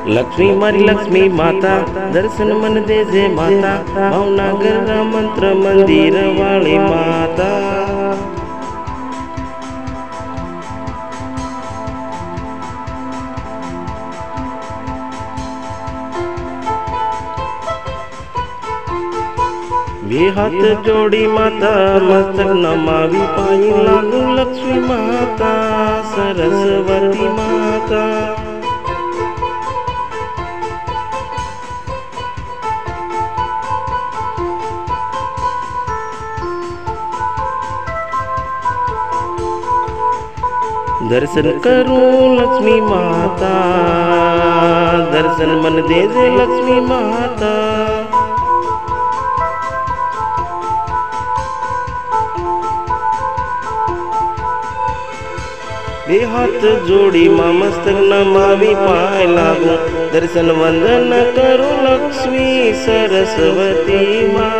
लक्ष्मी मारी लक्ष्मी माता दर्शन मन दे जे माता भावनगर मंत्र मंदिर वाली माता। भी हाथ जोड़ी माता मस्तक नमावी पाई लागू लक्ष्मी माता सरस्वती माता। दर्शन करूं लक्ष्मी माता दर्शन मन दे जे लक्ष्मी माता। बे हाथ जोड़ी माँ मस्तक नमावी पाए लागू दर्शन वंदन करो लक्ष्मी सरस्वती माँ।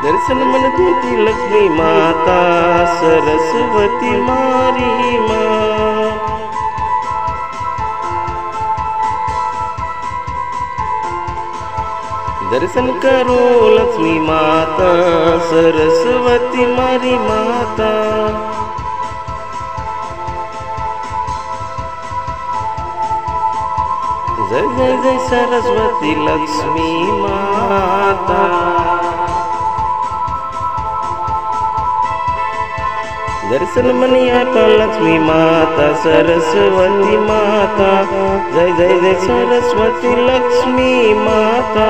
दर्शन मन देती लक्ष्मी माता सरस्वती मारी माँ। दर्शन करो लक्ष्मी माता सरस्वती मारी माता। जय जय जय सरस्वती लक्ष्मी माता। दर्शन मनिया पर लक्ष्मी माता सरस्वती माता। जय जय जय सरस्वती लक्ष्मी माता।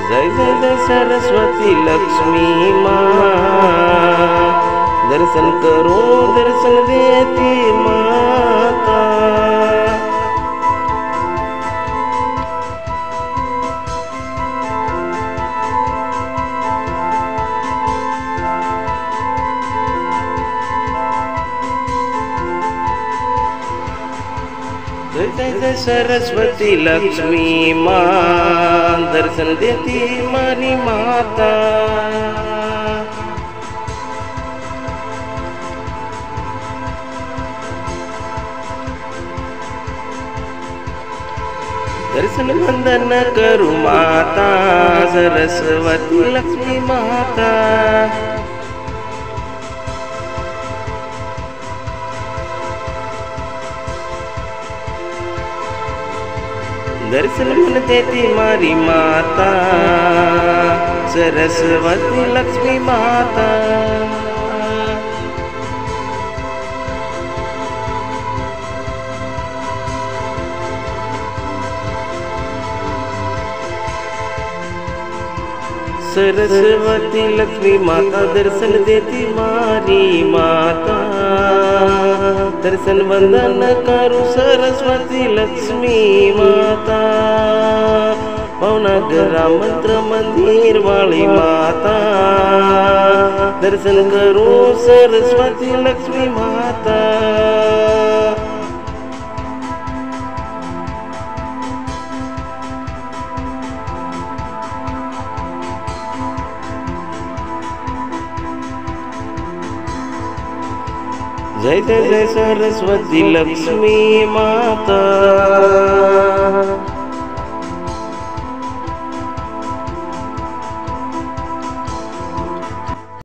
जय जय जय सरस्वती लक्ष्मी माँ। दर्शन करो दर्शन देती माता। जय जय जय सरस्वती लक्ष्मी माँ दर्शन देती मारी माता। दर्शन वंदन करूं माता सरस्वती लक्ष्मी माता। दर्शन मन देती मारी माता सरस्वती लक्ष्मी माता। सरस्वती लक्ष्मी माता दर्शन देती मारी माता। दर्शन वंदन करूं सरस्वती लक्ष्मी माता। भावनगर मंत्र मंदिर वाली माता। दर्शन करूं सरस्वती लक्ष्मी माता। जय जय जय सरस्वती लक्ष्मी माता।